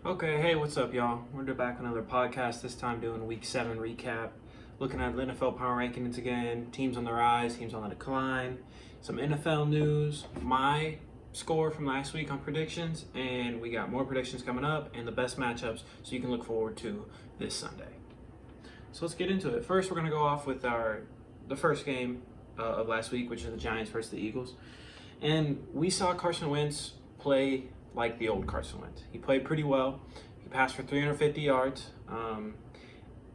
Okay, hey, what's up, y'all? We're back on another podcast, this time doing Week 7 recap, looking at the NFL power rankings again, teams on the rise, teams on the decline, some NFL news, my score from last week on predictions, and we got more predictions coming up and the best matchups so you can look forward to this Sunday. So let's get into it. First, we're going to go off with the first game of last week, which is the Giants versus the Eagles. And we saw Carson Wentz play like the old Carson Wentz. He played pretty well. He passed for 350 yards.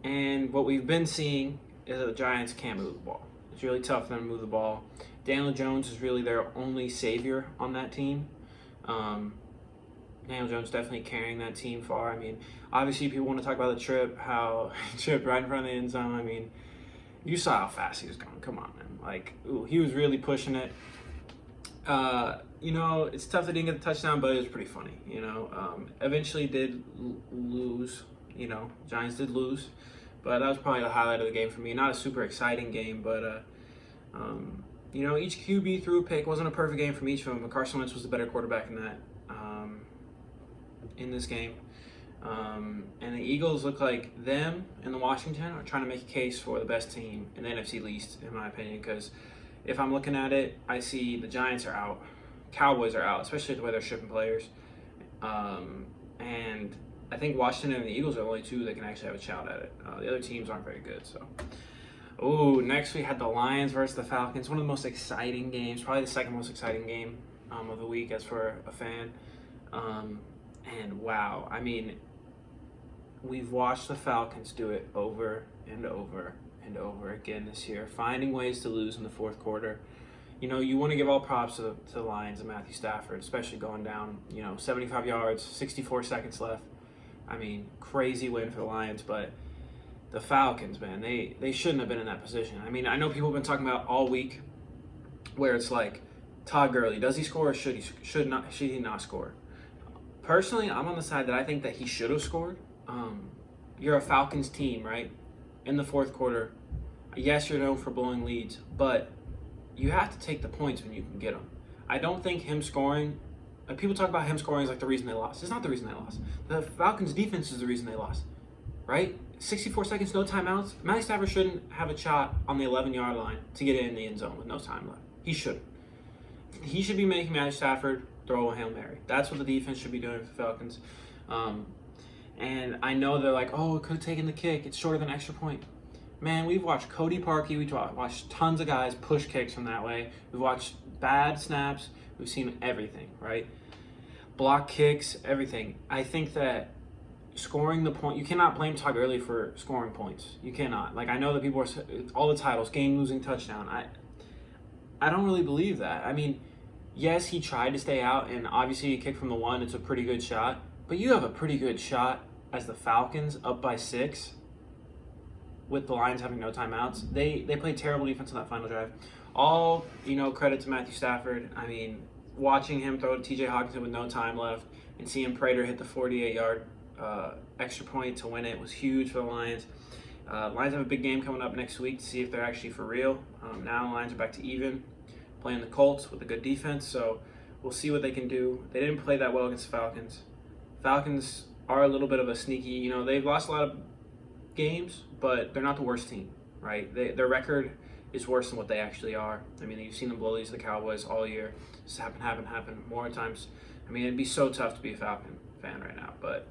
And what we've been seeing is that the Giants can't move the ball. It's really tough for them to move the ball. Daniel Jones is really their only savior on that team. Daniel Jones definitely carrying that team far. I mean, obviously people want to talk about the trip, how he tripped right in front of the end zone. I mean, you saw how fast he was going. Come on, man. Like, he was really pushing it. It's tough that he didn't get the touchdown, but it was pretty funny. Eventually did lose. Giants did lose, but that was probably the highlight of the game for me. Not a super exciting game, but each QB threw a pick. Wasn't a perfect game from each of them, but Carson Wentz was the better quarterback in this game. And the Eagles look like them and the Washington are trying to make a case for the best team in the NFC East, in my opinion, because if I'm looking at it, I see the Giants are out, Cowboys are out, especially the way they're shipping players. And I think Washington and the Eagles are the only two that can actually have a shot at it. The other teams aren't very good. Next we had the Lions versus the Falcons. One of the most exciting games, probably the second most exciting game of the week as for a fan. And wow, I mean, we've watched the Falcons do it over and over and over again this year, finding ways to lose in the fourth quarter. You want to give all props to the Lions and Matthew Stafford, especially going down, 75 yards, 64 seconds left. I mean, crazy win for the Lions, but the Falcons, man, they shouldn't have been in that position. I mean, I know people have been talking about all week where it's like, Todd Gurley, does he score or should he not score? Personally, I'm on the side that I think that he should have scored. You're a Falcons team, right? In the fourth quarter, yes, you're known for blowing leads, but you have to take the points when you can get them. I don't think him scoring, people talk about him scoring as like the reason they lost. It's not the reason they lost. The Falcons defense is the reason they lost, right? 64 seconds, no timeouts. Matthew Stafford shouldn't have a shot on the 11-yard line to get in the end zone with no time left. He shouldn't. He should be making Matthew Stafford throw a Hail Mary. That's what the defense should be doing for the Falcons. And I know they're like, oh, it could have taken the kick. It's shorter than an extra point. Man, we've watched Cody Parkey. We've watched tons of guys push kicks from that way. We've watched bad snaps. We've seen everything, right? Block kicks, everything. I think that scoring the point, you cannot blame Todd Gurley for scoring points. You cannot. Like, I know that people are, all the titles, game-losing touchdown. I don't really believe that. I mean, yes, he tried to stay out, and obviously he kicked from the one. It's a pretty good shot. But you have a pretty good shot as the Falcons up by 6 with the Lions having no timeouts. They played terrible defense on that final drive. All, credit to Matthew Stafford. I mean, watching him throw to TJ Hawkinson with no time left and seeing Prater hit the 48-yard extra point to win it was huge for the Lions. Lions have a big game coming up next week to see if they're actually for real. Now the Lions are back to even, playing the Colts with a good defense, so we'll see what they can do. They didn't play that well against the Falcons. Falcons are a little bit of a sneaky, they've lost a lot of games, but they're not the worst team, right? Their record is worse than what they actually are. I mean, you've seen them blow these to the Cowboys all year. This happened more times. I mean, it'd be so tough to be a Falcon fan right now, but,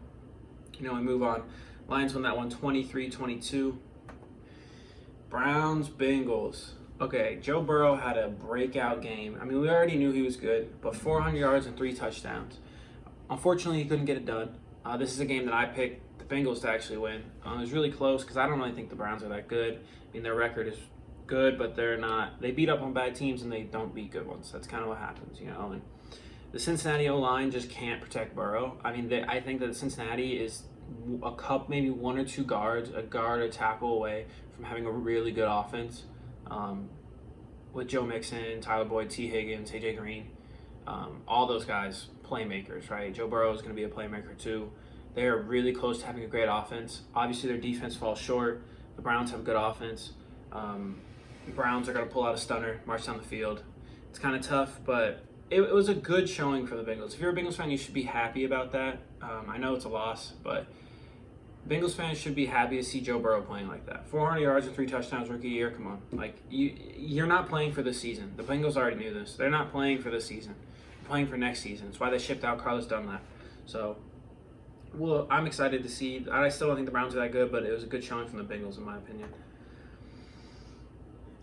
we move on. Lions won that one 23-22. Browns, Bengals. Okay, Joe Burrow had a breakout game. I mean, we already knew he was good, but 400 yards and 3 touchdowns. Unfortunately, he couldn't get it done. This is a game that I picked the Bengals to actually win. It was really close because I don't really think the Browns are that good. I mean, their record is good, but they're not. They beat up on bad teams and they don't beat good ones. That's kind of what happens, And the Cincinnati O-line just can't protect Burrow. I mean, I think that Cincinnati is maybe one or two guards, a guard or tackle away from having a really good offense. With Joe Mixon, Tyler Boyd, T. Higgins, AJ Green, all those guys, playmakers, right? Joe Burrow is going to be a playmaker too. They are really close to having a great offense. Obviously, their defense falls short. The Browns have a good offense. The Browns are going to pull out a stunner, march down the field. It's kind of tough, but it was a good showing for the Bengals. If you're a Bengals fan, you should be happy about that. I know it's a loss, but Bengals fans should be happy to see Joe Burrow playing like that. 400 yards and 3 touchdowns rookie year. Come on, like you're not playing for this season. The Bengals already knew this. They're not playing for this season. They're playing for next season. That's why they shipped out Carlos Dunlap. So, well, I'm excited to see. I still don't think the Browns are that good, but it was a good showing from the Bengals in my opinion.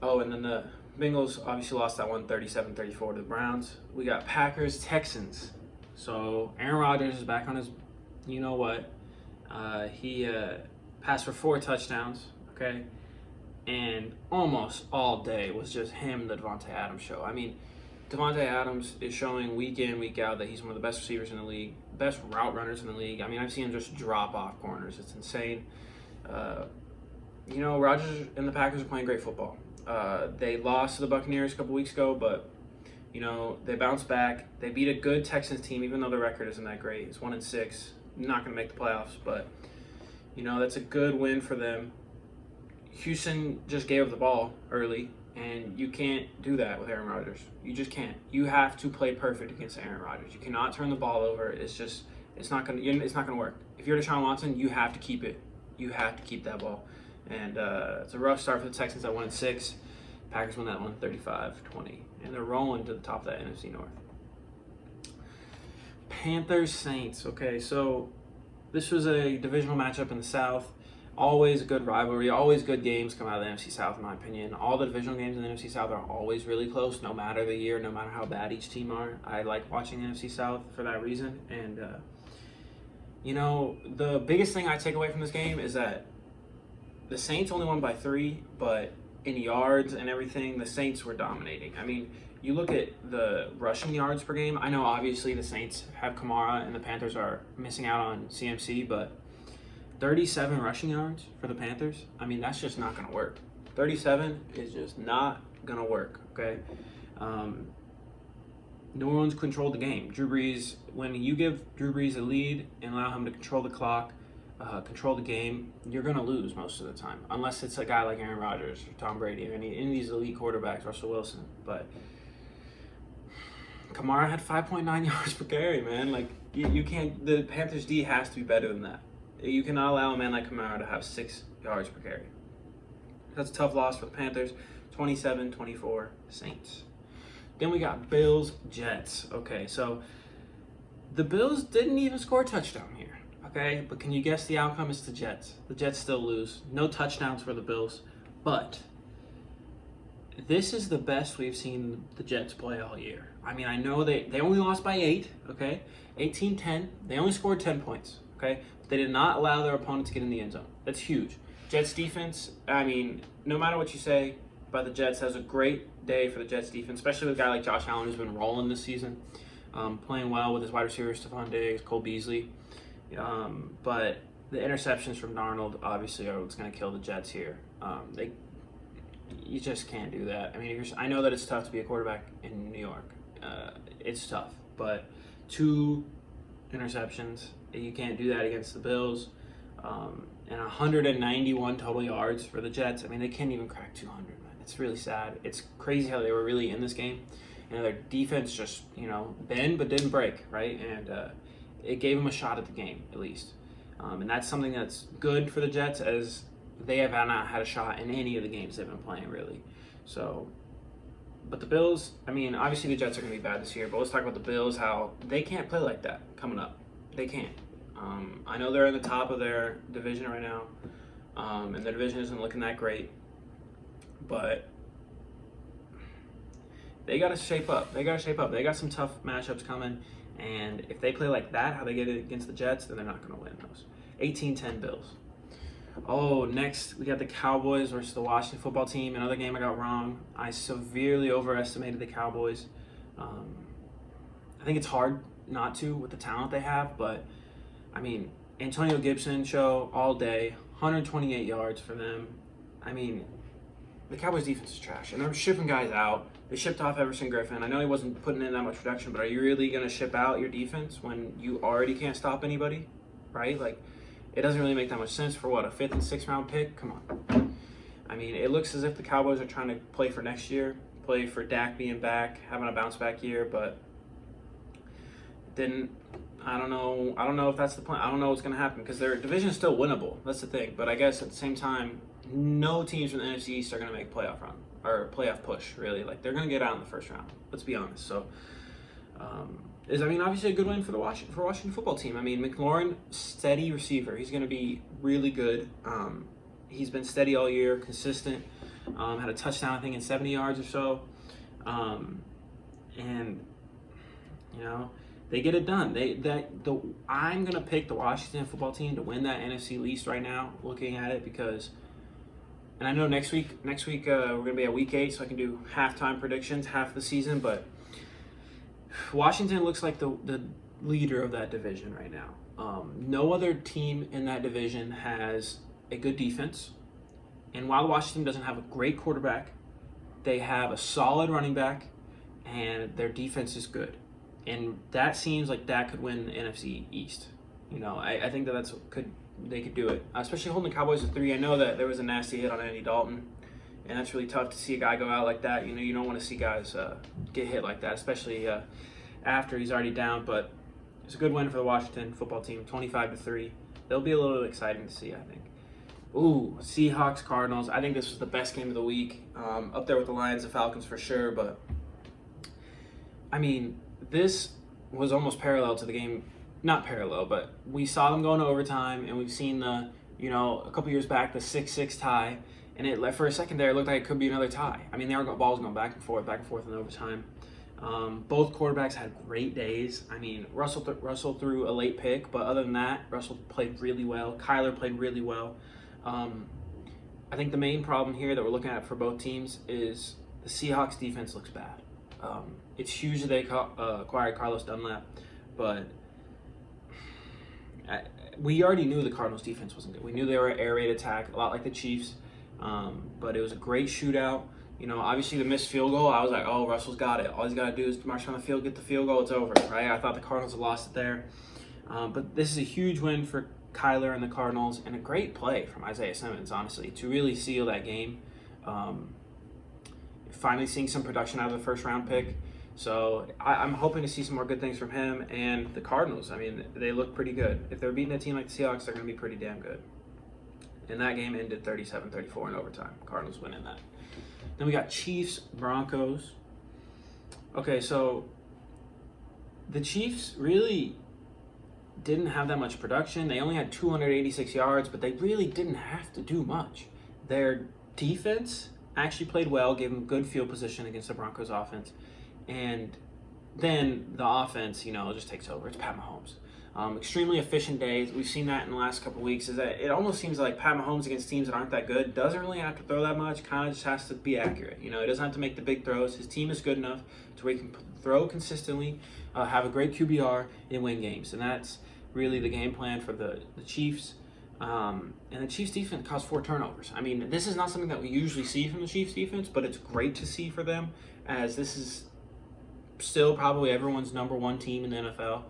Oh, and then the Bengals obviously lost that one 37-34 to the Browns. We got Packers, Texans. So Aaron Rodgers is back on his, you know what? He passed for 4 touchdowns, okay? And almost all day was just him, the Devontae Adams show. I mean, Devontae Adams is showing week in, week out that he's one of the best receivers in the league, best route runners in the league. I mean, I've seen him just drop off corners. It's insane. Rodgers and the Packers are playing great football. They lost to the Buccaneers a couple weeks ago, but they bounced back. They beat a good Texans team, even though their record isn't that great. It's 1-6, not going to make the playoffs, but that's a good win for them. Houston just gave up the ball early, and you can't do that with Aaron Rodgers. You just can't. You have to play perfect against Aaron Rodgers. You cannot turn the ball over. It's not going to work. If you're Deshaun Watson, you have to keep it. You have to keep that ball. And it's a rough start for the Texans at 1-6. Packers won that one 35-20. And they're rolling to the top of that NFC North. Panthers, Saints. Okay, so this was a divisional matchup in the South. Always a good rivalry. Always good games come out of the NFC South, in my opinion. All the divisional games in the NFC South are always really close, no matter the year, no matter how bad each team are. I like watching the NFC South for that reason. And, the biggest thing I take away from this game is that the Saints only won by 3, but in yards and everything, the Saints were dominating. I mean, you look at the rushing yards per game. I know obviously the Saints have Kamara and the Panthers are missing out on CMC, but 37 rushing yards for the Panthers, I mean, that's just not going to work. 37 is just not going to work, okay? New Orleans controlled the game. Drew Brees, when you give Drew Brees a lead and allow him to control the clock, control the game, you're going to lose most of the time, unless it's a guy like Aaron Rodgers or Tom Brady or any of these elite quarterbacks, Russell Wilson. But Kamara had 5.9 yards per carry, man. Like, you can't – the Panthers' D has to be better than that. You cannot allow a man like Kamara to have 6 yards per carry. That's a tough loss for the Panthers, 27-24 Saints. Then we got Bills, Jets. Okay, so the Bills didn't even score a touchdown here. Okay, but can you guess the outcome? It's the Jets. The Jets still lose. No touchdowns for the Bills. But this is the best we've seen the Jets play all year. I mean, I know they only lost by 8, okay? 18-10. They only scored 10 points, okay? But they did not allow their opponent to get in the end zone. That's huge. Jets defense, I mean, no matter what you say about the Jets, that was a great day for the Jets defense, especially with a guy like Josh Allen who's been rolling this season, playing well with his wide receivers, Stephon Diggs, Cole Beasley. But the interceptions from Darnold obviously are what's going to kill the Jets here. You just can't do that. I mean, I know that it's tough to be a quarterback in New York. It's tough, but 2 interceptions, you can't do that against the Bills. And 191 total yards for the Jets. I mean, they can't even crack 200, man. It's really sad. It's crazy how they were really in this game. Their defense just, bend but didn't break, right? And it gave them a shot at the game, at least. And that's something that's good for the Jets, as they have not had a shot in any of the games they've been playing, really. So, but the Bills, I mean, obviously the Jets are going to be bad this year, but let's talk about the Bills, how they can't play like that coming up. They can't. I know they're in the top of their division right now, and their division isn't looking that great, but they got to shape up. They got some tough matchups coming. And if they play like that, how they get it against the Jets, then they're not going to win those. 18-10 Bills. Oh, next we got the Cowboys versus the Washington football team. Another game I got wrong. I severely overestimated the Cowboys. I think it's hard not to with the talent they have, but I mean, Antonio Gibson show all day, 128 yards for them. I mean, the Cowboys defense is trash, and they're shipping guys out. They shipped off Everson Griffin. I know he wasn't putting in that much production, but are you really going to ship out your defense when you already can't stop anybody, right? Like, it doesn't really make that much sense for, what, a 5th and 6th round pick? Come on. I mean, it looks as if the Cowboys are trying to play for next year, play for Dak being back, having a bounce back year, but Didn't. I don't know. I don't know if that's the plan. I don't know what's going to happen because their division is still winnable. That's the thing. But I guess at the same time, no teams from the NFC East are going to make a playoff run or playoff push. Really, like they're going to get out in the first round. Let's be honest. So, obviously a good win for the Washington football team. I mean, McLaurin, steady receiver. He's going to be really good. He's been steady all year, consistent. Had a touchdown, I think, in 70 yards or so. And you know, they get it done. I'm gonna pick the Washington football team to win that NFC East right now. Looking at it because, and I know next week we're gonna be at week 8, so I can do halftime predictions, half the season. But Washington looks like the leader of that division right now. No other team in that division has a good defense, and while Washington doesn't have a great quarterback, they have a solid running back, and their defense is good. And that seems like that could win the NFC East. You know, I think they could do it, especially holding the Cowboys to 3. I know that there was a nasty hit on Andy Dalton, and that's really tough to see a guy go out like that. You know, you don't want to see guys get hit like that, especially after he's already down. But it's a good win for the Washington football team, 25-3. They'll be a little exciting to see, I think. Ooh, Seahawks, Cardinals. I think this was the best game of the week. Up there with the Lions and Falcons for sure. But, I mean, this was almost parallel to the game. Not parallel, but we saw them going to overtime, and we've seen a couple years back, the 6-6 tie. And for a second there, it looked like it could be another tie. I mean, balls going back and forth in overtime. Both quarterbacks had great days. I mean, Russell threw a late pick, but other than that, Russell played really well. Kyler played really well. I think the main problem here that we're looking at for both teams is the Seahawks defense looks bad. It's huge that they acquired Carlos Dunlap, but we already knew the Cardinals defense wasn't good. We knew they were an air raid attack, a lot like the Chiefs, but it was a great shootout. You know, obviously the missed field goal, I was like, oh, Russell's got it. All he's got to do is march on the field, get the field goal, it's over, right? I thought the Cardinals had lost it there. But this is a huge win for Kyler and the Cardinals, and a great play from Isaiah Simmons, honestly, to really seal that game. Finally seeing some production out of the first-round pick. So I'm hoping to see some more good things from him and the Cardinals. I mean, they look pretty good. If they're beating a team like the Seahawks, they're going to be pretty damn good. And that game ended 37-34 in overtime. Cardinals winning that. Then we got Chiefs, Broncos. Okay, so the Chiefs really didn't have that much production. They only had 286 yards, but they really didn't have to do much. Their defense actually played well, gave them good field position against the Broncos offense. And then the offense, just takes over. It's Pat Mahomes. Extremely efficient days. We've seen that in the last couple of weeks. Is that it almost seems like Pat Mahomes against teams that aren't that good doesn't really have to throw that much. Kind of just has to be accurate. He doesn't have to make the big throws. His team is good enough to where he can throw consistently, have a great QBR, and win games. And that's really the game plan for the Chiefs. And the Chiefs defense caused 4 turnovers. I mean, this is not something that we usually see from the Chiefs defense, but it's great to see for them, as this is still probably everyone's number 1 team in the NFL.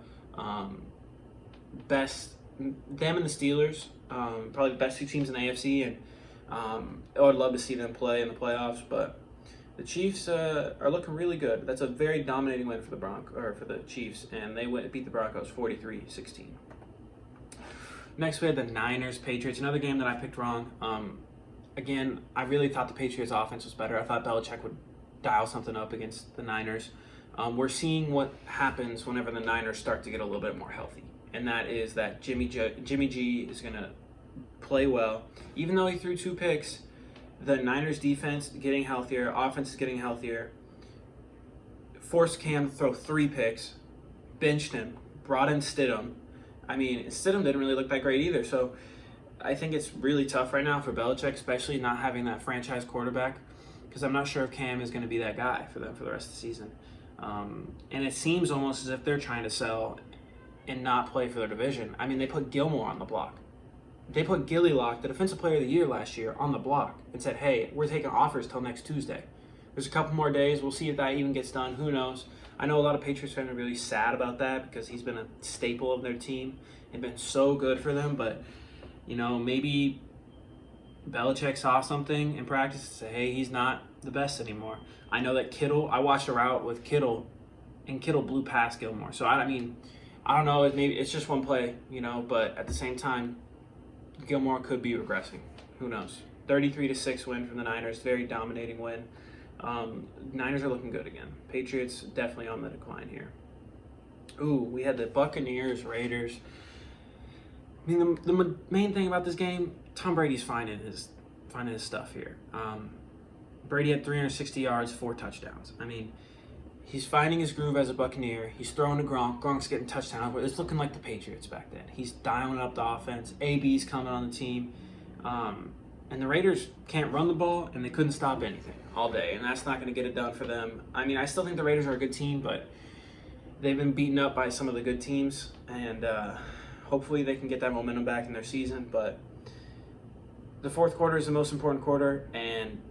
Them and the Steelers, probably the best 2 teams in the AFC, and I would love to see them play in the playoffs. But the Chiefs are looking really good. That's a very dominating win for the Chiefs, and they beat the Broncos 43-16. Next, we had the Niners, Patriots, another game that I picked wrong. Again, I really thought the Patriots' offense was better. I thought Belichick would dial something up against the Niners. We're seeing what happens whenever the Niners start to get a little bit more healthy, and that is that Jimmy G is going to play well. Even though he threw 2 picks, the Niners' defense getting healthier, offense is getting healthier, forced Cam to throw 3 picks, benched him, brought in Stidham. I mean, Stidham didn't really look that great either, so I think it's really tough right now for Belichick, especially not having that franchise quarterback, because I'm not sure if Cam is going to be that guy for them for the rest of the season. And it seems almost as if they're trying to sell and not play for their division. I mean, they put Gilmore on the block. They put Gilly Lock, the Defensive Player of the Year last year, on the block and said, hey, we're taking offers till next Tuesday. There's a couple more days. We'll see if that even gets done. Who knows? I know a lot of Patriots fans are really sad about that because he's been a staple of their team and been so good for them. But, maybe Belichick saw something in practice and said, hey, he's not the best anymore. I know that Kittle, I watched a route with Kittle, and Kittle blew past Gilmore. So I mean, I don't know. Maybe it's just one play, but at the same time, Gilmore could be regressing. Who knows? 33-6 win from the Niners, very dominating win. Niners are looking good again. Patriots definitely on the decline here. Ooh, we had the Buccaneers, Raiders. I mean, the main thing about this game, Tom Brady's finding his stuff here. Brady had 360 yards, 4 touchdowns. I mean, he's finding his groove as a Buccaneer. He's throwing to Gronk. Gronk's getting touchdowns. It's looking like the Patriots back then. He's dialing up the offense. AB's coming on the team. And the Raiders can't run the ball, and they couldn't stop anything all day, and that's not going to get it done for them. I mean, I still think the Raiders are a good team, but they've been beaten up by some of the good teams, and hopefully they can get that momentum back in their season. But the fourth quarter is the most important quarter, and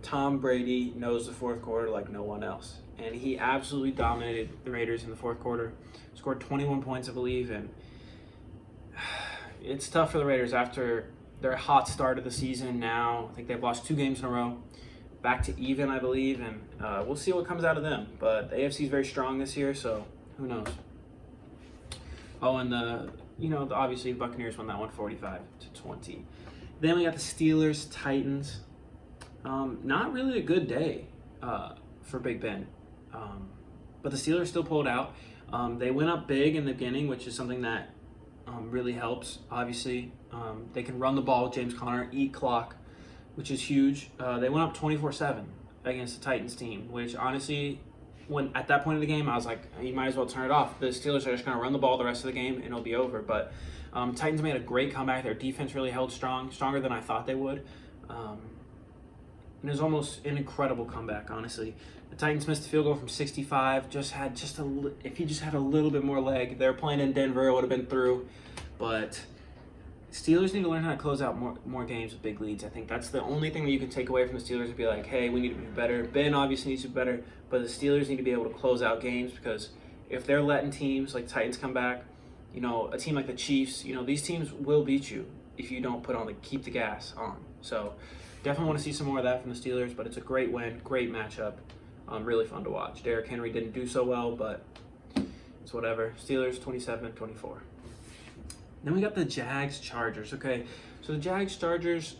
Tom Brady knows the fourth quarter like no one else. And he absolutely dominated the Raiders in the fourth quarter, scored 21 points, I believe, and it's tough for the Raiders after their hot start of the season. Now I think they've lost 2 games in a row, back to even, I believe, and we'll see what comes out of them. But the AFC is very strong this year, so who knows? Oh, and obviously the Buccaneers won that one 45-20. Then we got the Steelers, Titans. Not really a good day for Big Ben, but the Steelers still pulled out. They went up big in the beginning, which is something that really helps. Obviously, they can run the ball with James Conner, eat clock, which is huge. They went up 24-7 against the Titans team, which honestly, when at that point of the game, I was like, you might as well turn it off. The Steelers are just going to run the ball the rest of the game, and it'll be over. But Titans made a great comeback. Their defense really held strong, stronger than I thought they would. And it was almost an incredible comeback, honestly. The Titans missed the field goal from 65. If he just had a little bit more leg, they're playing in Denver, it would have been through. But Steelers need to learn how to close out more games with big leads. I think that's the only thing that you can take away from the Steelers and be like, hey, we need to be better. Ben obviously needs to be better, but the Steelers need to be able to close out games, because if they're letting teams like Titans come back, a team like the Chiefs, these teams will beat you if you don't keep the gas on. So definitely want to see some more of that from the Steelers, but it's a great win, great matchup, really fun to watch. Derrick Henry didn't do so well, but it's whatever. Steelers 27-24. Then we got the Jags Chargers. Okay, so the Jags Chargers,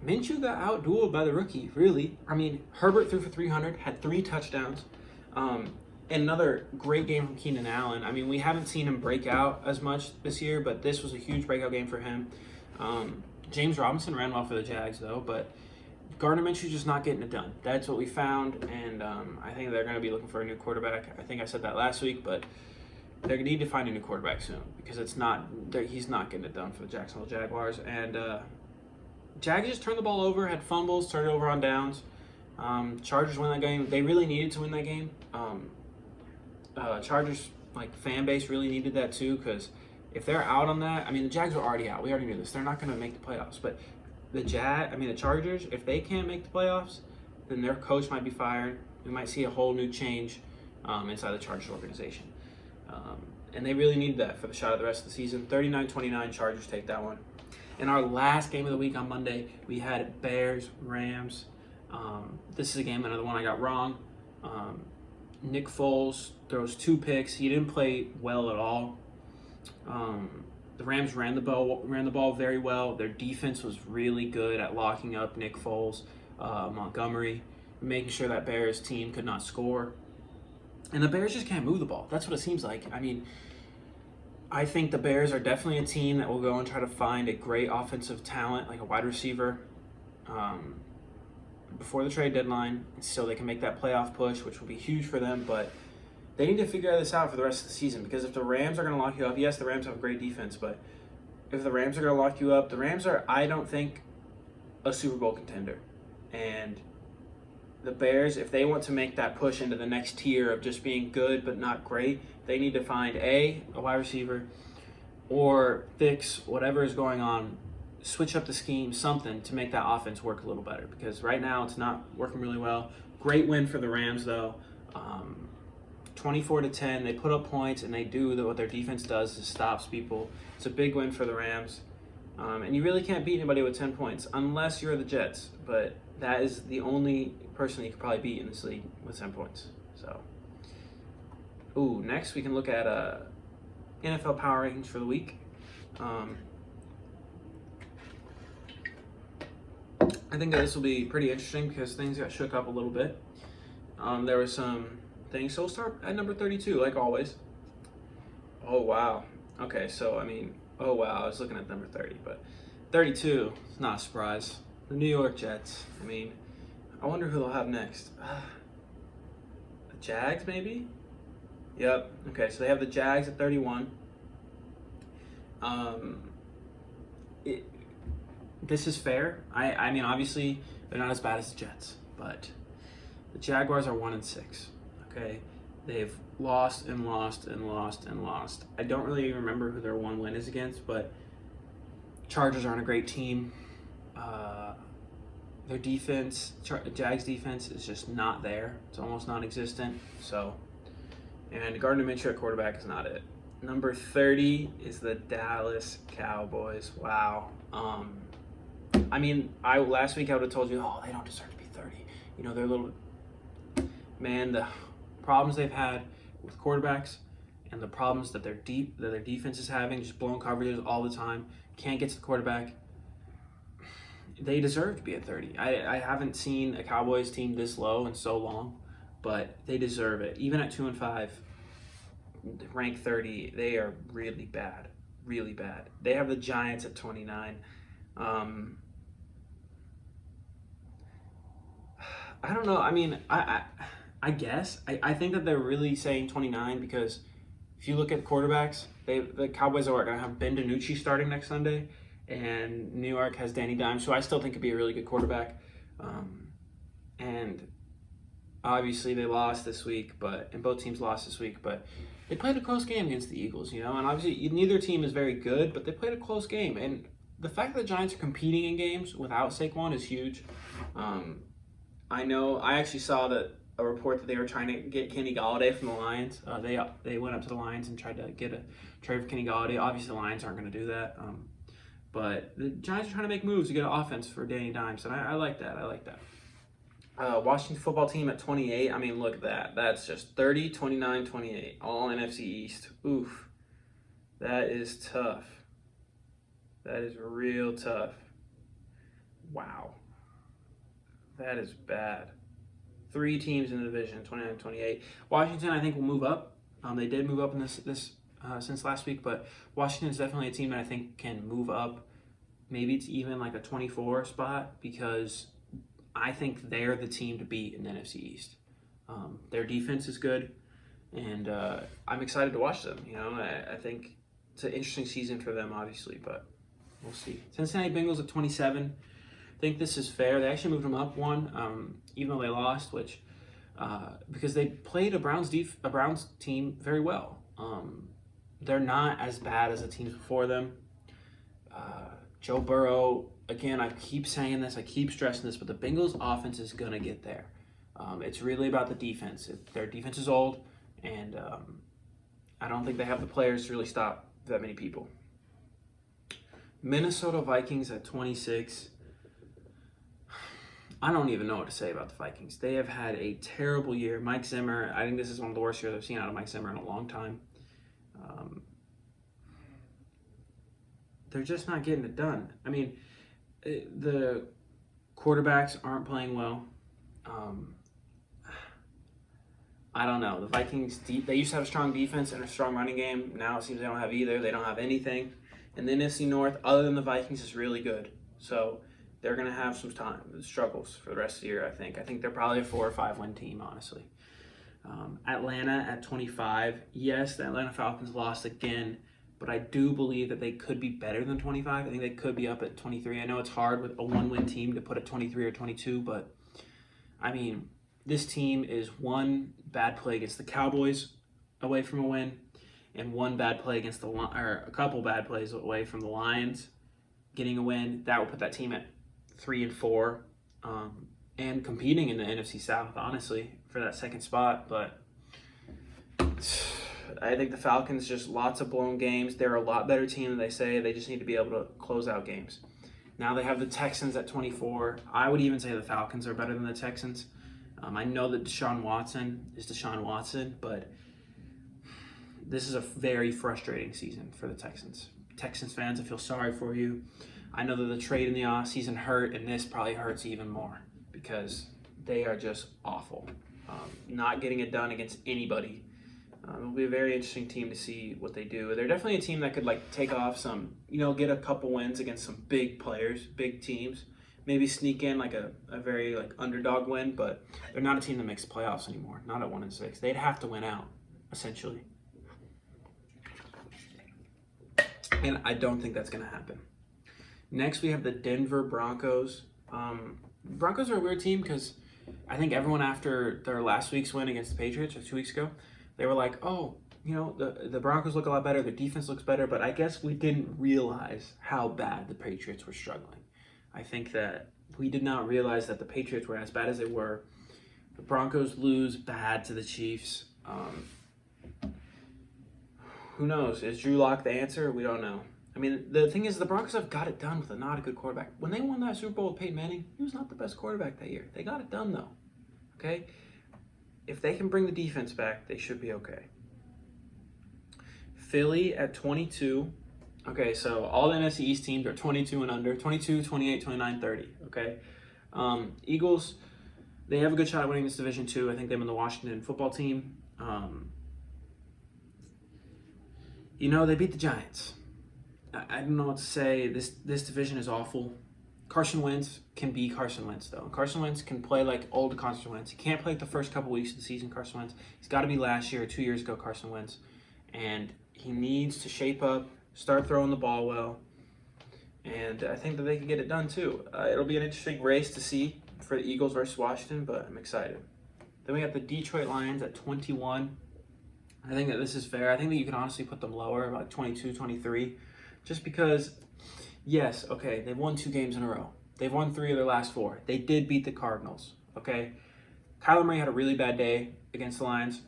Minshew got out-dueled by the rookie, really. I mean, Herbert threw for 300, had 3 touchdowns. And another great game from Keenan Allen. I mean, we haven't seen him break out as much this year, but this was a huge breakout game for him. James Robinson ran well for the Jags, though, but Gardner Minshew's just not getting it done. That's what we found, and I think they're going to be looking for a new quarterback. I think I said that last week, but they need to find a new quarterback soon, because he's not getting it done for the Jacksonville Jaguars. And Jags just turned the ball over, had fumbles, turned it over on downs. Chargers win that game. They really needed to win that game. Chargers fan base really needed that too, because if they're out on that, I mean, the Jags are already out. We already knew this. They're not going to make the playoffs. But the Chargers, if they can't make the playoffs, then their coach might be fired. We might see a whole new change inside the Chargers organization. And they really need that for the shot at the rest of the season. 39-29, Chargers take that one. In our last game of the week on Monday, we had Bears-Rams. This is a game, another one I got wrong. Nick Foles throws 2 picks. He didn't play well at all. The Rams ran the ball very well. Their defense was really good at locking up Nick Foles, Montgomery, making sure that Bears team could not score. And the Bears just can't move the ball. That's what it seems like. I mean, I think the Bears are definitely a team that will go and try to find a great offensive talent, like a wide receiver, before the trade deadline, so they can make that playoff push, which will be huge for them. But they need to figure this out for the rest of the season, because if the Rams are going to lock you up, yes, the Rams have a great defense, but if the Rams are going to lock you up, the Rams are, I don't think, a Super Bowl contender. And the Bears, if they want to make that push into the next tier of just being good but not great, they need to find a wide receiver, or fix whatever is going on, switch up the scheme, something to make that offense work a little better, because right now it's not working really well. Great win for the Rams, though. 24-10, they put up points, and they do what their defense does is stops people. It's a big win for the Rams. And you really can't beat anybody with 10 points unless you're the Jets, but that is the only person you could probably beat in this league with 10 points. So Ooh, next we can look at NFL power rankings for the week. I think that this will be pretty interesting because things got shook up a little bit. There were some things. So we'll start at number 32, like always. Oh, wow. Okay, so, oh, wow. I was looking at number 30, but 32 is not a surprise. The New York Jets. I wonder who they'll have next. The Jags, maybe? Yep. Okay, so they have the Jags at 31. This is fair. Obviously, they're not as bad as the Jets, but the Jaguars are 1-6. Okay, they've lost and lost and lost and lost. I don't really remember who their one win is against, but Chargers aren't a great team. Their defense, Jags defense, is just not there. It's almost non-existent. And Gardner Minshew at quarterback is not it. Number 30 is the Dallas Cowboys. Wow. Last week I would have told you, they don't deserve to be 30. They're a little. Man, the problems they've had with quarterbacks and the problems that their defense is having, just blown coverages all the time, can't get to the quarterback. They deserve to be at 30. I haven't seen a Cowboys team this low in so long, but they deserve it. Even at 2-5, ranked 30, they are really bad, really bad. They have the Giants at 29. I don't know. I guess I think that they're really saying 29 because if you look at quarterbacks, the Cowboys are going to have Ben DiNucci starting next Sunday, and New York has Danny Dimes, who I still think could be a really good quarterback. And obviously they lost this week, and both teams lost this week, but they played a close game against the Eagles, and obviously neither team is very good, but they played a close game. And the fact that the Giants are competing in games without Saquon is huge. I actually saw a report that they were trying to get Kenny Golladay from the Lions. They went up to the Lions and tried to get a trade for Kenny Golladay. Obviously, the Lions aren't going to do that. But the Giants are trying to make moves to get an offense for Danny Dimes, and I like that. Washington football team at 28. Look at that. That's just 30, 29, 28. All NFC East. Oof. That is tough. That is real tough. Wow. That is bad. 3 teams in the division, 29, 28. Washington, I think, will move up. They did move up in this since last week, but Washington is definitely a team that I think can move up. Maybe it's even like a 24 spot because I think they're the team to beat in the NFC East. Their defense is good, and I'm excited to watch them. I think it's an interesting season for them, obviously, but we'll see. Cincinnati Bengals at 27. I think this is fair. They actually moved them up one, even though they lost, because they played a Browns team very well. They're not as bad as the teams before them. Joe Burrow, again, I keep saying this, I keep stressing this, but the Bengals offense is going to get there. It's really about the defense. Their defense is old, and I don't think they have the players to really stop that many people. Minnesota Vikings at 26. I don't even know what to say about the Vikings. They have had a terrible year. Mike Zimmer, I think this is one of the worst years I've seen out of Mike Zimmer in a long time. They're just not getting it done. The quarterbacks aren't playing well. I don't know. The Vikings, they used to have a strong defense and a strong running game. Now it seems they don't have either. They don't have anything. And the NFC North, other than the Vikings, is really good. So they're going to have some struggles for the rest of the year, I think. I think they're probably a 4 or 5 win team, honestly. Atlanta at 25. Yes, the Atlanta Falcons lost again, but I do believe that they could be better than 25. I think they could be up at 23. I know it's hard with a 1-win team to put at 23 or 22, but this team is one bad play against the Cowboys away from a win, and one bad play against a couple bad plays away from the Lions getting a win. That would put that team at 3-4, and competing in the NFC South, honestly, for that second spot. But I think the Falcons, just lots of blown games. They're a lot better team than they say. They just need to be able to close out games. Now they have the Texans at 24. I would even say the Falcons are better than the Texans. I know that Deshaun Watson is Deshaun Watson, but this is a very frustrating season for the Texans. Texans fans, I feel sorry for you. I know that the trade in the offseason hurt, and this probably hurts even more because they are just awful. Not getting it done against anybody. It'll be a very interesting team to see what they do. They're definitely a team that could take off some, get a couple wins against some big players, big teams. Maybe sneak in a very underdog win, but they're not a team that makes playoffs anymore. Not at 1-6. They'd have to win out, essentially. And I don't think that's going to happen. Next, we have the Denver Broncos. Broncos are a weird team because I think everyone after their last week's win against the Patriots, or 2 weeks ago, they were like, oh, the Broncos look a lot better, their defense looks better, but I guess we didn't realize how bad the Patriots were struggling. I think that we did not realize that the Patriots were as bad as they were. The Broncos lose bad to the Chiefs. Who knows? Is Drew Lock the answer? We don't know. I mean, the thing is, the Broncos have got it done with not a good quarterback. When they won that Super Bowl with Peyton Manning, he was not the best quarterback that year. They got it done, though. Okay? If they can bring the defense back, they should be okay. Philly at 22. Okay, so all the NFC East teams are 22 and under. 22, 28, 29, 30. Okay? Eagles, they have a good shot at winning this division, too. I think them and the Washington football team. They beat the Giants. I don't know what to say. This division is awful. Carson Wentz can be Carson Wentz, though. Carson Wentz can play like old Carson Wentz. He can't play the first couple weeks of the season, Carson Wentz. He's got to be last year or 2 years ago, Carson Wentz. And he needs to shape up, start throwing the ball well. And I think that they can get it done, too. It'll be an interesting race to see for the Eagles versus Washington, but I'm excited. Then we have the Detroit Lions at 21. I think that this is fair. I think that you can honestly put them lower, about 22, 23. Just because, yes, okay, they've won 2 games in a row. They've won 3 of their last 4. They did beat the Cardinals, okay? Kyler Murray had a really bad day against the Lions.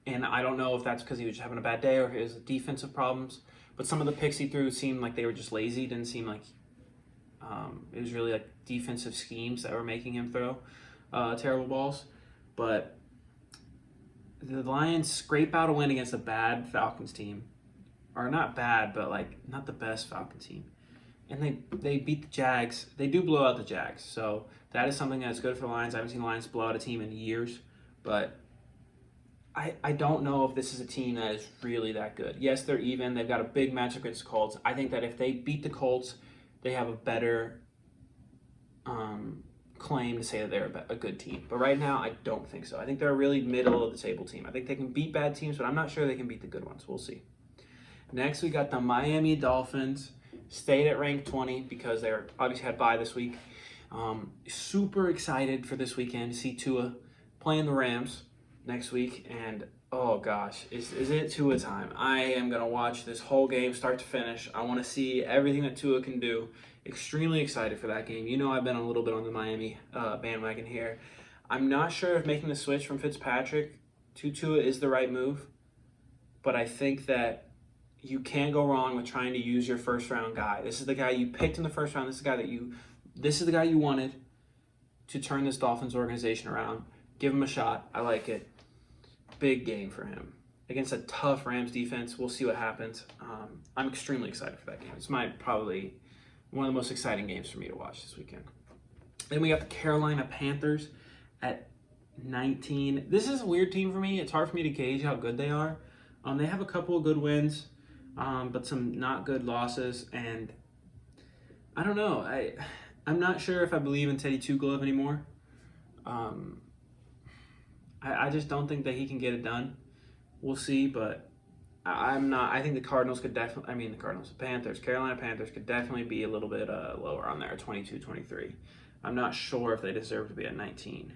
And I don't know if that's because he was just having a bad day or if it was defensive problems. But some of the picks he threw seemed like they were just lazy. It didn't seem like it was really defensive schemes that were making him throw terrible balls. But the Lions scrape out a win against a bad Falcons team. Or not bad, but not the best Falcon team. And they beat the Jags. They do blow out the Jags. So that is something that's good for the Lions. I haven't seen the Lions blow out a team in years. But I don't know if this is a team that is really that good. Yes, they're even. They've got a big matchup against the Colts. I think that if they beat the Colts, they have a better claim to say that they're a good team. But right now, I don't think so. I think they're a really middle-of-the-table team. I think they can beat bad teams, but I'm not sure they can beat the good ones. We'll see. Next, we got the Miami Dolphins. Stayed at rank 20 because they obviously had bye this week. Super excited for this weekend to see Tua playing the Rams next week. And, oh gosh, is it Tua time? I am going to watch this whole game start to finish. I want to see everything that Tua can do. Extremely excited for that game. I've been a little bit on the Miami bandwagon here. I'm not sure if making the switch from Fitzpatrick to Tua is the right move. But I think that you can't go wrong with trying to use your first-round guy. This is the guy you picked in the first round. This is the guy you wanted to turn this Dolphins organization around. Give him a shot. I like it. Big game for him against a tough Rams defense. We'll see what happens. I'm extremely excited for that game. It's probably one of the most exciting games for me to watch this weekend. Then we got the Carolina Panthers at 19. This is a weird team for me. It's hard for me to gauge how good they are. They have a couple of good wins. But some not good losses, and I don't know. I'm not sure if I believe in Teddy Two Glove anymore. I just don't think that he can get it done. We'll see, but I'm not. I think the Cardinals could definitely. Carolina Panthers could definitely be a little bit lower on there, 22, 23. I'm not sure if they deserve to be at 19.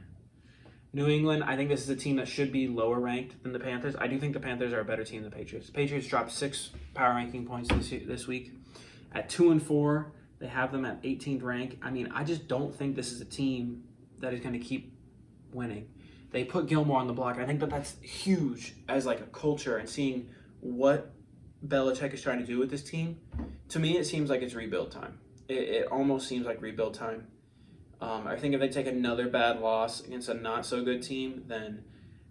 New England, I think this is a team that should be lower ranked than the Panthers. I do think the Panthers are a better team than the Patriots. The Patriots dropped 6 power ranking points this week. At 2-4, they have them at 18th rank. I just don't think this is a team that is going to keep winning. They put Gilmore on the block. I think that that's huge as a culture and seeing what Belichick is trying to do with this team. To me, it seems like it's rebuild time. It almost seems like rebuild time. I think if they take another bad loss against a not-so-good team, then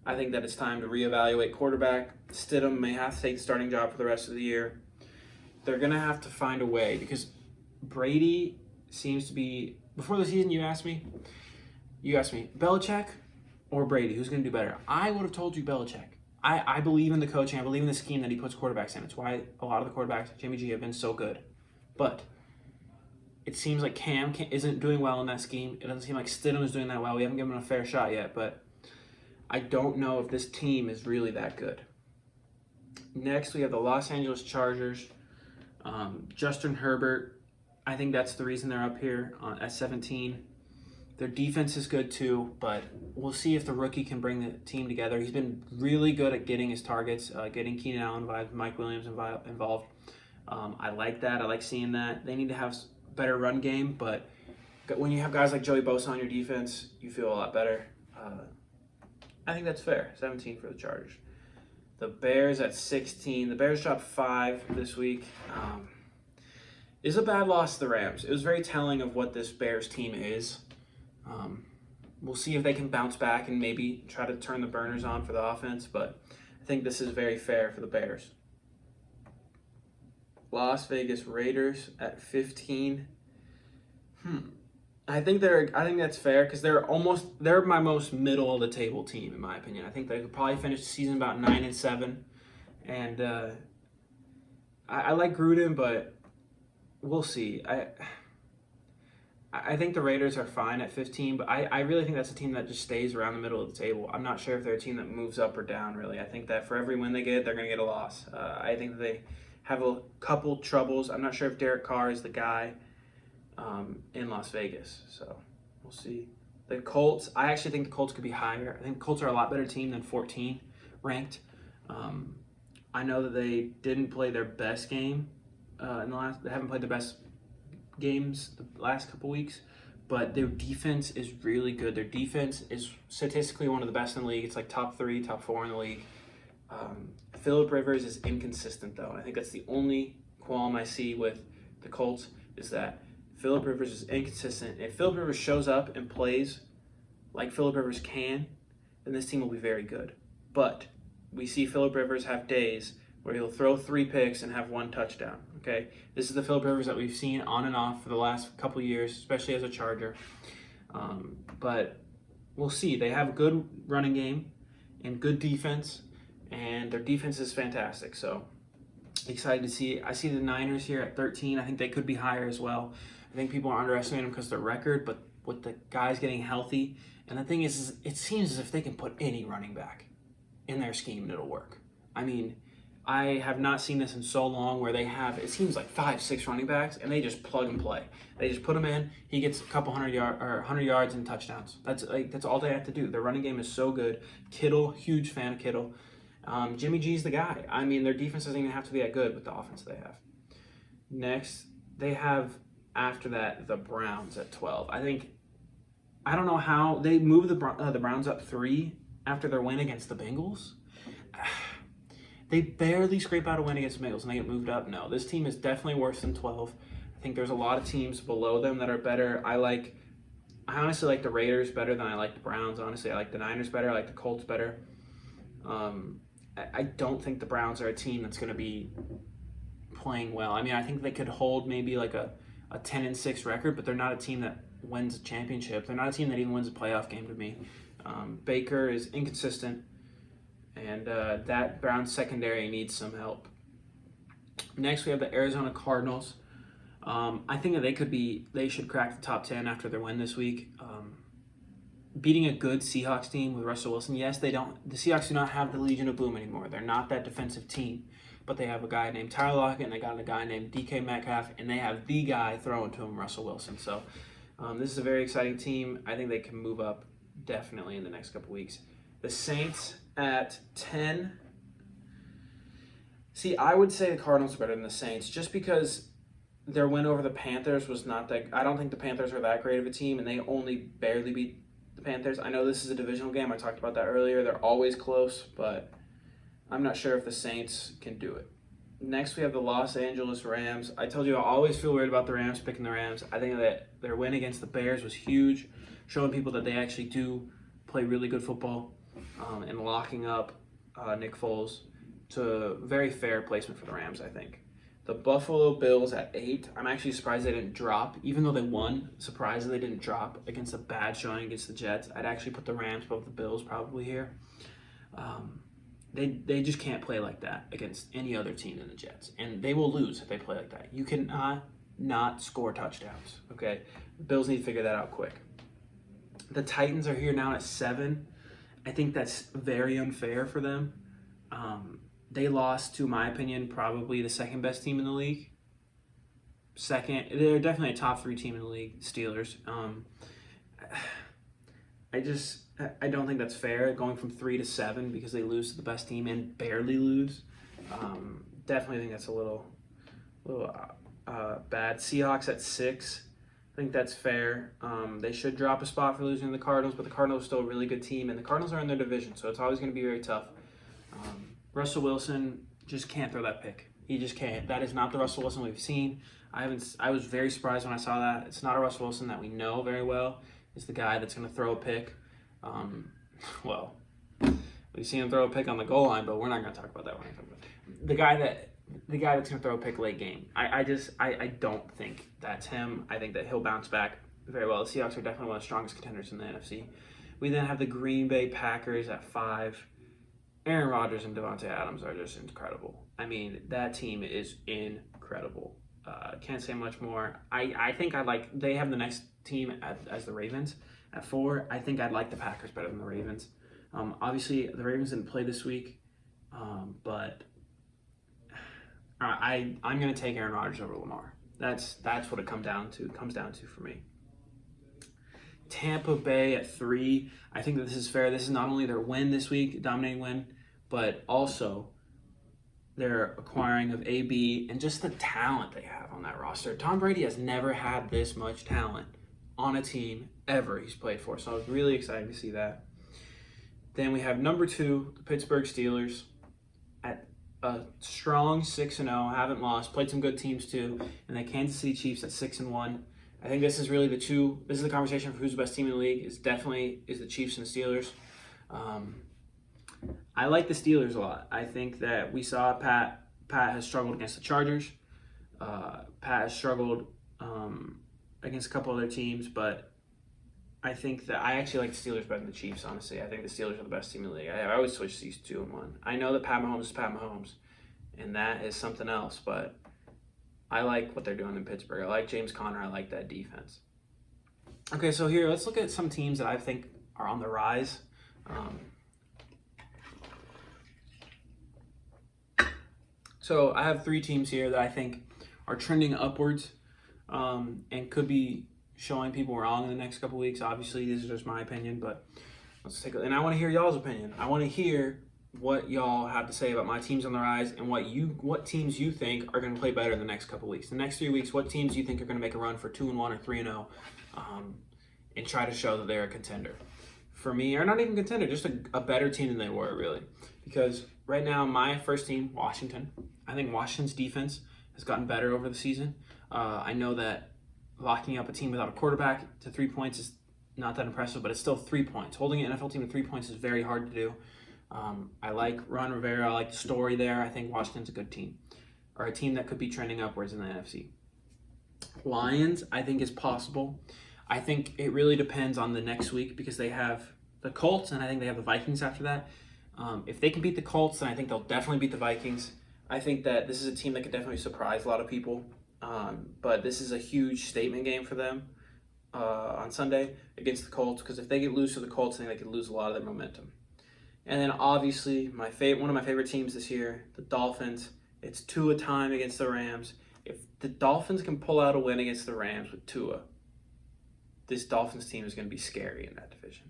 I think that it's time to reevaluate quarterback. Stidham may have to take the starting job for the rest of the year. They're going to have to find a way because Brady seems to be, before the season you asked me, Belichick or Brady, who's going to do better? I would have told you Belichick. I believe in the coaching. I believe in the scheme that he puts quarterbacks in. It's why a lot of the quarterbacks, Jimmy G, have been so good. But it seems like Cam isn't doing well in that scheme. It doesn't seem like Stidham is doing that well. We haven't given him a fair shot yet, but I don't know if this team is really that good. Next, we have the Los Angeles Chargers. Justin Herbert, I think that's the reason they're up here at 17. Their defense is good too, but we'll see if the rookie can bring the team together. He's been really good at getting his targets, getting Keenan Allen involved, Mike Williams involved. I like that. I like seeing that. They need to have better run game, but when you have guys like Joey Bosa on your defense, you feel a lot better. I think that's fair. 17 for the Chargers. The Bears at 16. The Bears dropped 5 this week. It's a bad loss to the Rams. It was very telling of what this Bears team is. We'll see if they can bounce back and maybe try to turn the burners on for the offense, but I think this is very fair for the Bears. Las Vegas Raiders at 15. I think that's fair because they're my most middle of the table team in my opinion. I think they could probably finish the season about 9-7, and I like Gruden, but we'll see. I think the Raiders are fine at 15, but I really think that's a team that just stays around the middle of the table. I'm not sure if they're a team that moves up or down, really. I think that for every win they get, they're going to get a loss. I think that they have a couple troubles. I'm not sure if Derek Carr is the guy in Las Vegas, so we'll see. The Colts, I actually think the Colts could be higher. I think the Colts are a lot better team than 14 ranked. I know that they didn't play their best game they haven't played their best games the last couple weeks, but their defense is really good. Their defense is statistically one of the best in the league. It's like top 3, top 4 in the league. Phillip Rivers is inconsistent, though. I think that's the only qualm I see with the Colts is that Phillip Rivers is inconsistent. If Phillip Rivers shows up and plays like Phillip Rivers can, then this team will be very good. But we see Phillip Rivers have days where he'll throw 3 picks and have 1 touchdown. Okay, this is the Phillip Rivers that we've seen on and off for the last couple years, especially as a Charger. But we'll see. They have a good running game and good defense, and their defense is fantastic. So excited to see. I see the Niners here at 13. I think they could be higher as well. I think people are underestimating them because of their record, but with the guys getting healthy, and the thing is it seems as if they can put any running back in their scheme and it'll work. I mean, I have not seen this in so long where they have, it seems like 5-6 running backs, and they just plug and play. They just put him in. He gets a couple 100 yards and touchdowns. That's all they have to do. Their running game is so good. Kittle, huge fan of Kittle. Jimmy G's the guy. I mean, their defense doesn't even have to be that good with the offense they have. Next, they have after that the Browns at 12. I don't know how they moved the Browns up 3 after their win against the Bengals. They barely scrape out a win against the Bengals and they get moved up. No, this team is definitely worse than 12. I think there's a lot of teams below them that are better. I honestly like the Raiders better than I like the Browns. Honestly, I like the Niners better. I like the Colts better. I don't think the Browns are a team that's going to be playing well. I mean, I think they could hold maybe like a 10-6 record, but they're not a team that wins a championship. They're not a team that even wins a playoff game to me. Baker is inconsistent. And that Browns secondary needs some help. Next, we have the Arizona Cardinals. I think that they should crack the top 10 after their win this week. Beating a good Seahawks team with Russell Wilson. Yes, the Seahawks do not have the Legion of Boom anymore. They're not that defensive team. But they have a guy named Tyler Lockett and they got a guy named DK Metcalf, and they have the guy throwing to him, Russell Wilson. So this is a very exciting team. I think they can move up definitely in the next couple weeks. The Saints at 10. See, I would say the Cardinals are better than the Saints just because their win over the Panthers was not that. I don't think the Panthers are that great of a team, and they only barely beat the Panthers. I know this is a divisional game. I talked about that earlier. They're always close, but I'm not sure if the Saints can do it. Next, we have the Los Angeles Rams. I told you I always feel weird about the Rams, picking the Rams. I think that their win against the Bears was huge, showing people that they actually do play really good football. and locking up Nick Foles to very fair placement for the Rams, I think. The Buffalo Bills at 8. I'm actually surprised they didn't drop. Even though they won, surprised they didn't drop against a bad showing against the Jets. I'd actually put the Rams above the Bills probably here. They just can't play like that against any other team than the Jets. And they will lose if they play like that. You cannot not score touchdowns, okay? The Bills need to figure that out quick. The Titans are here now at 7. I think that's very unfair for them. They lost, to my opinion, probably the second best team in the league. They're definitely a top 3 team in the league, Steelers. I don't think that's fair, going from 3 to 7 because they lose to the best team and barely lose. Definitely think that's a little bad. Seahawks at 6. I think that's fair. They should drop a spot for losing to the Cardinals, but the Cardinals are still a really good team, and the Cardinals are in their division, so it's always going to be very tough. Russell Wilson just can't throw that pick. He just can't. That is not the Russell Wilson we've seen. I was very surprised when I saw that. It's not a Russell Wilson that we know very well. It's the guy that's going to throw a pick. Well, we've seen him throw a pick on the goal line, but we're not going to talk about that. The guy that's going to throw a pick late game. I don't think that's him. I think that he'll bounce back very well. The Seahawks are definitely one of the strongest contenders in the NFC. We then have the Green Bay Packers at 5. Aaron Rodgers and Devontae Adams are just incredible. I mean, that team is incredible. Can't say much more. I think they have the next team as the Ravens at 4. I think I'd like the Packers better than the Ravens. Obviously, the Ravens didn't play this week, but I'm going to take Aaron Rodgers over Lamar. That's what it comes down to for me. Tampa Bay at 3. I think that this is fair. This is not only their win this week, dominating win, but also their acquiring of AB and just the talent they have on that roster. Tom Brady has never had this much talent on a team ever he's played for, so I was really excited to see that. Then we have number 2, the Pittsburgh Steelers at a strong 6-0, haven't lost, played some good teams too, and the Kansas City Chiefs at 6-1. I think this is really this is the conversation for who's the best team in the league. It's definitely the Chiefs and the Steelers. I like the Steelers a lot. I think that we saw Pat has struggled against the Chargers. Pat has struggled against a couple other teams, but I think that I actually like the Steelers better than the Chiefs, honestly. I think the Steelers are the best team in the league. I always switch these 2 and 1. I know that Pat Mahomes is Pat Mahomes, and that is something else, but I like what they're doing in Pittsburgh. I like James Conner. I like that defense. Okay, so here, let's look at some teams that I think are on the rise. So I have 3 teams here that I think are trending upwards and could be showing people wrong in the next couple weeks. Obviously, this is just my opinion, but let's take a look. And I want to hear y'all's opinion. I want to hear what y'all have to say about my teams on the rise and what teams you think are going to play better in the next couple weeks. The next 3 weeks, what teams you think are going to make a run for 2-1 or 3-0 and try to show that they're a contender. For me, or not even contender, just a better team than they were, really. Because right now, my first team, Washington, I think Washington's defense has gotten better over the season. I know that locking up a team without a quarterback to 3 points is not that impressive, but it's still 3 points. Holding an NFL team to 3 points is very hard to do. I like Ron Rivera. I like the story there. I think Washington's a good team, or a team that could be trending upwards in the NFC. Lions, I think, is possible. I think it really depends on the next week because they have the Colts, and I think they have the Vikings after that. If they can beat the Colts, then I think they'll definitely beat the Vikings. I think that this is a team that could definitely surprise a lot of people, but this is a huge statement game for them on Sunday against the Colts because if they get lose to the Colts, I think they could lose a lot of their momentum. And then obviously, one of my favorite teams this year, the Dolphins. It's Tua time against the Rams. If the Dolphins can pull out a win against the Rams with Tua, this Dolphins team is going to be scary in that division.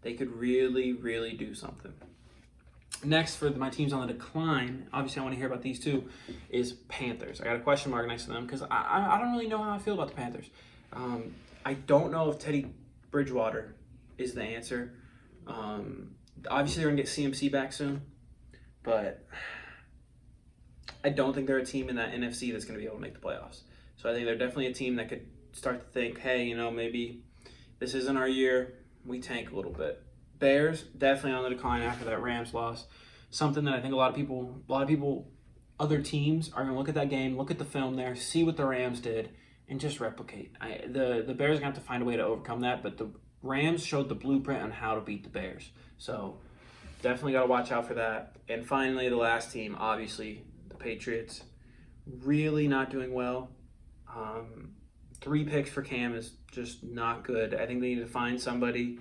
They could really, really do something. Next, for my teams on the decline, obviously I want to hear about these two, is Panthers. I got a question mark next to them because I don't really know how I feel about the Panthers. I don't know if Teddy Bridgewater is the answer. Obviously, they're going to get CMC back soon, but I don't think they're a team in that NFC that's going to be able to make the playoffs. So I think they're definitely a team that could start to think, hey, maybe this isn't our year. We tank a little bit. Bears definitely on the decline after that Rams loss. Something that I think a lot of people, other teams are going to look at that game, look at the film there, see what the Rams did, and just replicate. The Bears are going to have to find a way to overcome that, but the Rams showed the blueprint on how to beat the Bears. So definitely got to watch out for that. And finally, the last team, obviously, the Patriots. Really not doing well. 3 picks for Cam is just not good. I think they need to find somebody.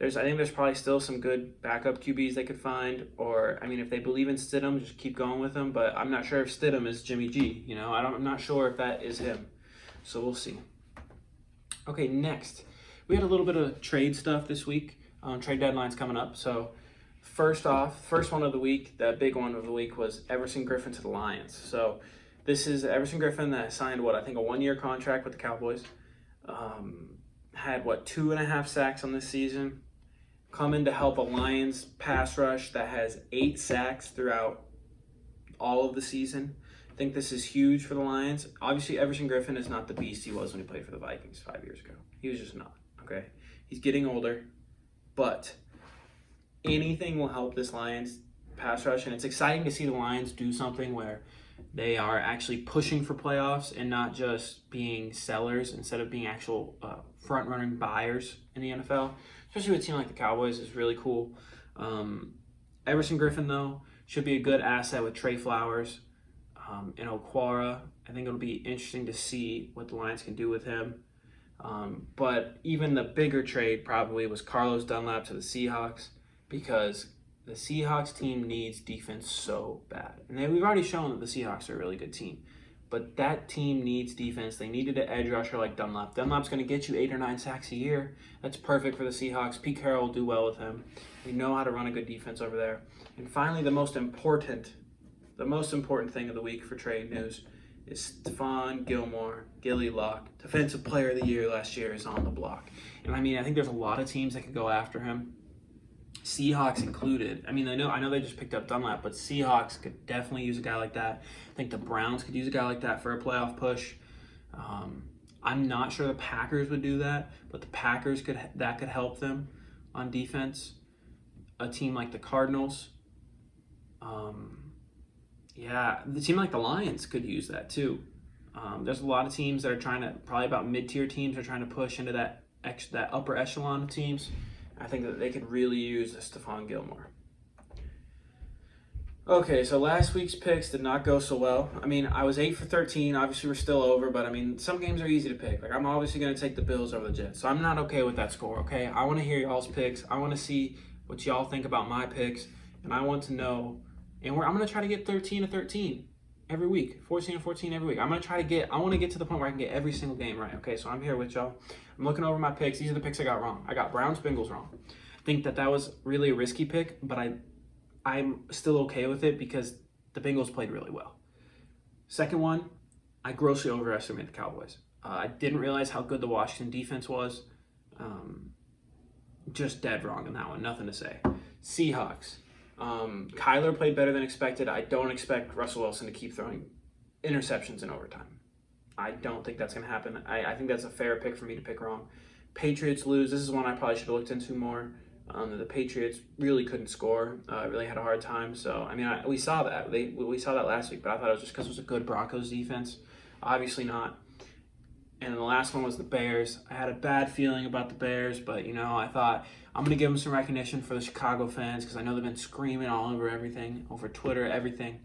I think there's probably still some good backup QBs they could find. Or, I mean, if they believe in Stidham, just keep going with him. But I'm not sure if Stidham is Jimmy G. You know, I'm not sure if that is him. So we'll see. Okay, next. We had a little bit of trade stuff this week. Trade deadline's coming up. So first one of the week, the big one of the week was Everson Griffin to the Lions. So this is Everson Griffin that signed, I think a 1-year contract with the Cowboys. Had, 2.5 sacks on this season. Coming to help a Lions pass rush that has 8 sacks throughout all of the season. I think this is huge for the Lions. Obviously, Everson Griffin is not the beast he was when he played for the Vikings 5 years ago. He was just not, okay? He's getting older, but anything will help this Lions pass rush, and it's exciting to see the Lions do something where they are actually pushing for playoffs and not just being sellers instead of being actual front-running buyers in the NFL. Especially with a team like the Cowboys is really cool. Everson Griffin, though, should be a good asset with Trey Flowers and Okwara. I think it'll be interesting to see what the Lions can do with him. But even the bigger trade probably was Carlos Dunlap to the Seahawks, because the Seahawks team needs defense so bad. And we've already shown that the Seahawks are a really good team. But that team needs defense. They needed an edge rusher like Dunlap. Dunlap's going to get you 8 or 9 sacks a year. That's perfect for the Seahawks. Pete Carroll will do well with him. We know how to run a good defense over there. And finally, the most important thing of the week for trade news is Stephon Gilmore, Gilly Lock, Defensive Player of the Year last year, is on the block. And I mean, I think there's a lot of teams that could go after him, Seahawks included. I mean, I know they just picked up Dunlap, but Seahawks could definitely use a guy like that. I think the Browns could use a guy like that for a playoff push. I'm not sure the Packers would do that, but the Packers could help them on defense. A team like the Cardinals. The team like the Lions could use that too. There's a lot of teams that are probably about mid-tier teams are trying to push into that upper echelon of teams. I think that they could really use Stephon Gilmore. Okay, so last week's picks did not go so well. I mean, I was 8 for 13. Obviously, we're still over, but I mean, some games are easy to pick. Like, I'm obviously going to take the Bills over the Jets, so I'm not okay with that score, okay? I want to hear y'all's picks. I want to see what y'all think about my picks, and I want to know. And I'm going to try to get 13 to 13 every week, 14 to 14 every week. I want to get to the point where I can get every single game right, okay? So I'm here with y'all. I'm looking over my picks. These are the picks I got wrong. I got Browns-Bengals wrong. I think that was really a risky pick, but I'm still okay with it because the Bengals played really well. Second one, I grossly overestimated the Cowboys. I didn't realize how good the Washington defense was. Just dead wrong on that one. Nothing to say. Seahawks. Kyler played better than expected. I don't expect Russell Wilson to keep throwing interceptions in overtime. I don't think that's going to happen. I think that's a fair pick for me to pick wrong. Patriots lose. This is one I probably should have looked into more. The Patriots really couldn't score. Really had a hard time. So, I mean, we saw that. We saw that last week, but I thought it was just because it was a good Broncos defense. Obviously not. And then the last one was the Bears. I had a bad feeling about the Bears, but, I thought I'm going to give them some recognition for the Chicago fans because I know they've been screaming all over everything, over Twitter, everything.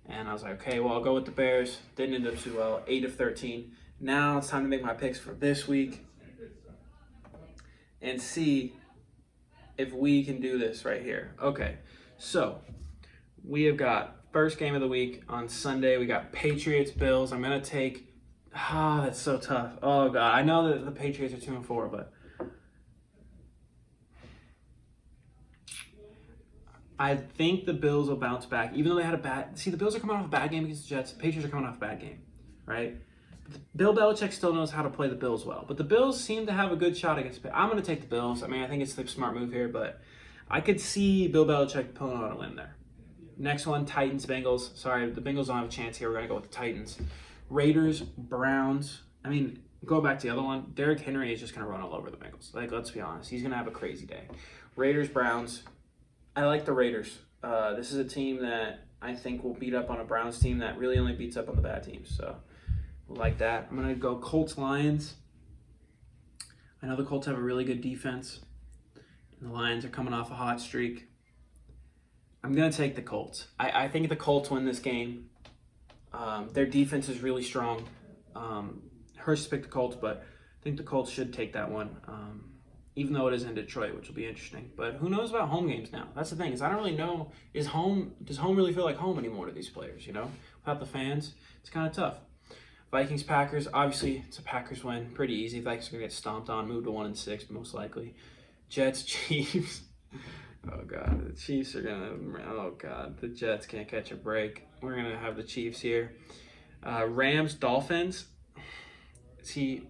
And I was like, okay, well, I'll go with the Bears. Didn't end up too well. 8 of 13. Now it's time to make my picks for this week and see if we can do this right here. Okay, so we have got first game of the week on Sunday. We got Patriots, Bills. I'm going to take... that's so tough. Oh, God. I know that the Patriots are 2-4, but I think the Bills will bounce back, even though they had a bad... See, the Bills are coming off a bad game against the Jets. The Patriots are coming off a bad game, right? Bill Belichick still knows how to play the Bills well, but the Bills seem to have a good shot against... I'm going to take the Bills. I mean, I think it's the smart move here, but I could see Bill Belichick pulling out a win there. Next one, Titans, Bengals. Sorry, the Bengals don't have a chance here. We're going to go with the Titans. Raiders, Browns. I mean, go back to the other one. Derrick Henry is just going to run all over the Bengals. Like, let's be honest. He's going to have a crazy day. Raiders, Browns. I like the Raiders. This is a team that I think will beat up on a Browns team that really only beats up on the bad teams. So, like that. I'm going to go Colts, Lions. I know the Colts have a really good defense. And the Lions are coming off a hot streak. I'm going to take the Colts. I think the Colts win this game. Their defense is really strong. Hurts to pick the Colts, but I think the Colts should take that one, even though it is in Detroit, which will be interesting. But who knows about home games now? That's the thing, is I don't really know, does home really feel like home anymore to these players, you know? Without the fans, it's kind of tough. Vikings, Packers, obviously it's a Packers win, pretty easy. Vikings are going to get stomped on, move to 1-6 most likely. Jets, Chiefs. Oh, God, the Chiefs are going to, oh, God, the Jets can't catch a break. We're going to have the Chiefs here. Rams, Dolphins. See,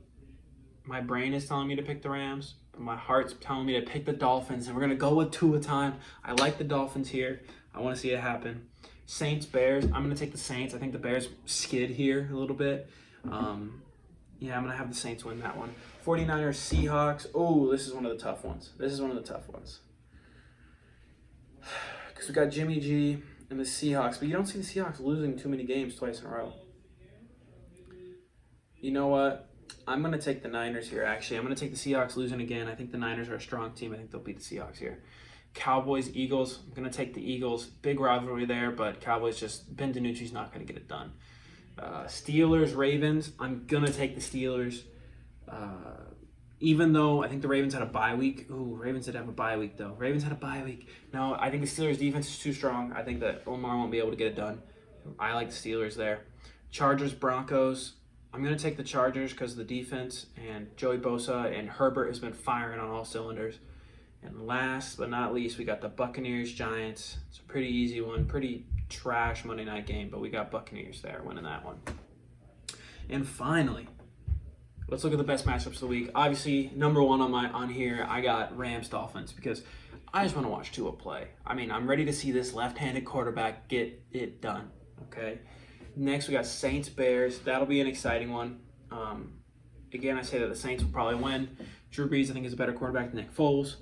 my brain is telling me to pick the Rams, but my heart's telling me to pick the Dolphins, and we're going to go with 2 a time. I like the Dolphins here. I want to see it happen. Saints, Bears. I'm going to take the Saints. I think the Bears skid here a little bit. Yeah, I'm going to have the Saints win that one. 49ers, Seahawks. Oh, this is one of the tough ones. Because we got Jimmy G and the Seahawks, but you don't see the Seahawks losing too many games twice in a row. You know what? I'm going to take the Niners here, actually. I'm going to take the Seahawks losing again. I think the Niners are a strong team. I think they'll beat the Seahawks here. Cowboys, Eagles. I'm going to take the Eagles. Big rivalry there, but Cowboys just, Ben DiNucci's not going to get it done. Steelers, Ravens. I'm going to take the Steelers. Even though I think the Ravens had a bye week. Ooh, Ravens did have a bye week, though. No, I think the Steelers' defense is too strong. I think that Lamar won't be able to get it done. I like the Steelers there. Chargers, Broncos. I'm going to take the Chargers because of the defense, and Joey Bosa and Herbert has been firing on all cylinders. And last but not least, we got the Buccaneers, Giants. It's a pretty easy one, pretty trash Monday night game, but we got Buccaneers there winning that one. And finally, let's look at the best matchups of the week. Obviously, number one on here, I got Rams, Dolphins, because I just want to watch Tua play. I mean, I'm ready to see this left-handed quarterback get it done, okay? Next, we got Saints, Bears. That'll be an exciting one. Again, I say that the Saints will probably win. Drew Brees, I think, is a better quarterback than Nick Foles.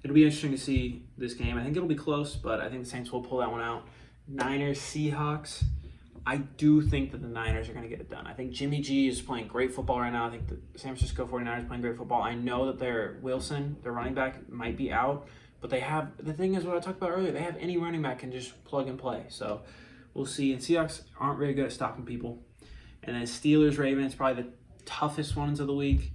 It'll be interesting to see this game. I think it'll be close, but I think the Saints will pull that one out. Niners, Seahawks. I do think that the Niners are going to get it done. I think Jimmy G is playing great football right now. I think the San Francisco 49ers are playing great football. I know that their Wilson, their running back, might be out, but they have, the thing is what I talked about earlier, they have any running back can just plug and play. So we'll see. And Seahawks aren't very good at stopping people. And then Steelers, Ravens, probably the toughest ones of the week.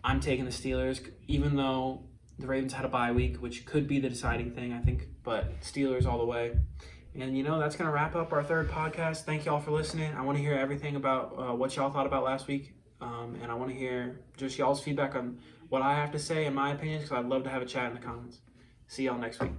I'm taking the Steelers, even though the Ravens had a bye week, which could be the deciding thing, I think. But Steelers all the way. And, that's going to wrap up our third podcast. Thank you all for listening. I want to hear everything about what y'all thought about last week. And I want to hear just y'all's feedback on what I have to say and my opinions, because I'd love to have a chat in the comments. See y'all next week.